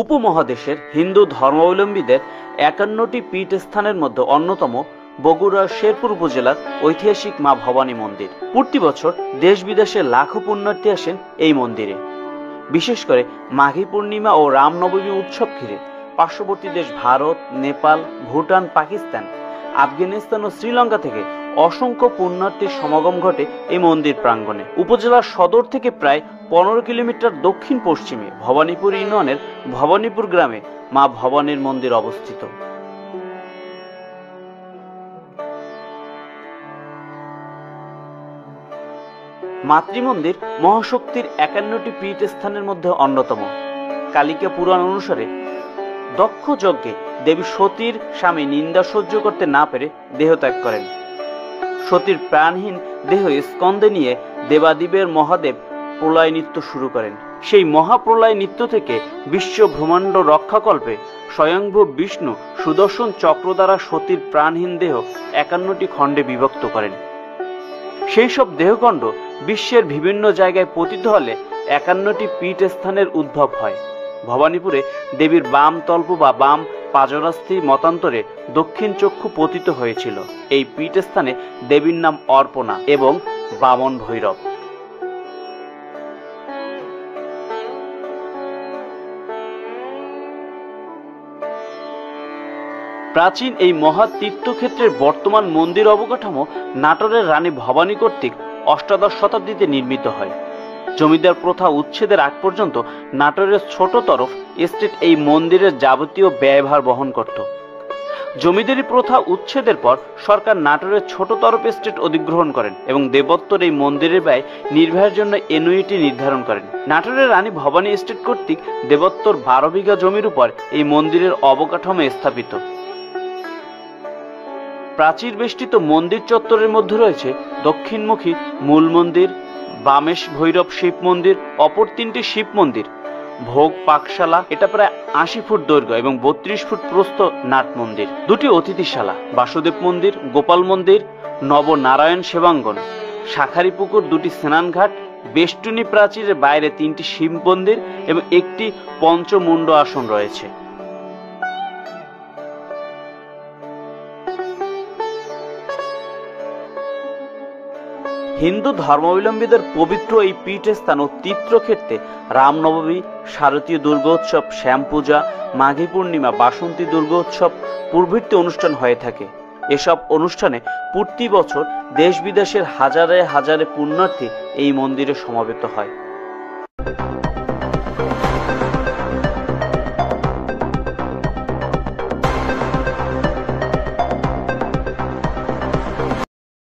উপমহাদেশের হিন্দু ধর্মাবলম্বীদের ৫১টি পীঠস্থানের মধ্যে অন্যতম বগুড়ার শেরপুর উপজেলার ঐতিহাসিক মা ভবানী মন্দির। প্রতি বছর দেশ বিদেশে লাখো পুণ্যার্থী আসেন এই মন্দিরে। বিশেষ করে মাঘী পূর্ণিমা ও রামনবমী উৎসব ঘিরে পার্শ্ববর্তী দেশ ভারত, নেপাল, ভুটান, পাকিস্তান, আফগানিস্তান ও শ্রীলঙ্কা থেকে অসংখ্য পুণ্যার্থীর সমাগম ঘটে এই মন্দির প্রাঙ্গণে। উপজেলার সদর থেকে প্রায় ১৫ কিলোমিটার দক্ষিণ পশ্চিমে ভবানীপুর ইউনিয়নের ভবানীপুর গ্রামে মা ভবানীর মন্দির অবস্থিত। মাতৃমন্দির মহাশক্তির ৫১টি পীঠস্থানের মধ্যে অন্যতম। কালিকা পুরাণ অনুসারে দক্ষ যজ্ঞে দেবী সতীর স্বামী নিন্দা সহ্য করতে না পেরে দেহত্যাগ করেন। সতীর প্রাণহীন দেহ স্কন্ধে নিয়ে দেবাদিবের মহাদেব প্রলয় নৃত্য শুরু করেন। সেই মহাপ্রলয় নৃত্য থেকে বিশ্ব ব্রহ্মাণ্ড রক্ষাকল্পে স্বয়ংভূ বিষ্ণু সুদর্শন চক্র দ্বারা সতীর প্রাণহীন দেহ ৫১টি খণ্ডে বিভক্ত করেন। সেই সব দেহখণ্ড বিশ্বের বিভিন্ন জায়গায় পতিত হলে ৫১টি পীঠস্থানের উদ্ভব হয়। ভবানীপুরে দেবীর বাম তল্প বা বাম পাজরাস্থি মতান্তরে দক্ষিণ চক্ষু পতিত হয়েছিল। এই পীঠস্থানে দেবীর নাম অর্পণা এবং বামন ভৈরব। প্রাচীন এই মহা তীর্থক্ষেত্রের বর্তমান মন্দির অবকাঠামো নাটোরের রানী ভবানী কর্তৃক অষ্টাদশ শতাব্দীতে নির্মিত হয়। জমিদার প্রথা উচ্ছেদের আগ পর্যন্ত নাটোরের ছোট তরফ এস্টেট এই মন্দিরের যাবতীয় ব্যয়ভার বহন করত। জমিদারি প্রথা উচ্ছেদের পর সরকার নাটোরের ছোট তরফ এস্টেট অধিগ্রহণ করেন এবং দেবত্তর এই মন্দিরের ব্যয় নির্বাহের জন্য এনুইটি নির্ধারণ করেন। নাটোরের রানী ভবানী এস্টেট কর্তৃক দেবত্তর ১২ বিঘা জমির উপর এই মন্দিরের অবকাঠামো স্থাপিত। প্রাচীর বেষ্টিত মন্দির চত্বরের মধ্যে রয়েছে দক্ষিণমুখী মূল মন্দির, বামেশ ভৈরব শিব মন্দির, অপর ৩টি শিব মন্দির, ভোগ পাকশালা, এটা প্রায় ৮০ ফুট দৈর্ঘ্য এবং ৩২ ফুট প্রস্থ নাট মন্দির, ২টি অতিথিশালা, বাসুদেব মন্দির, গোপাল মন্দির, নবনারায়ণ সেবাঙ্গন, শাখারি পুকুর, ২টি স্নানঘাট, বেষ্টনী প্রাচীরের বাইরে ৩টি শিব মন্দির এবং একটি পঞ্চমুণ্ড আসন রয়েছে। হিন্দু ধর্মাবলম্বীদের পবিত্র এই পীঠস্থান ও তীর্থক্ষেত্রে রামনবমী, শারদীয় দুর্গোৎসব, শ্যামপূজা, মাঘী পূর্ণিমা, বাসন্তী দুর্গোৎসব প্রভৃতি অনুষ্ঠান হয়ে থাকে। এসব অনুষ্ঠানে প্রতি বছর দেশ বিদেশের হাজারে হাজারে পুণ্যার্থী এই মন্দিরে সমবেত হয়।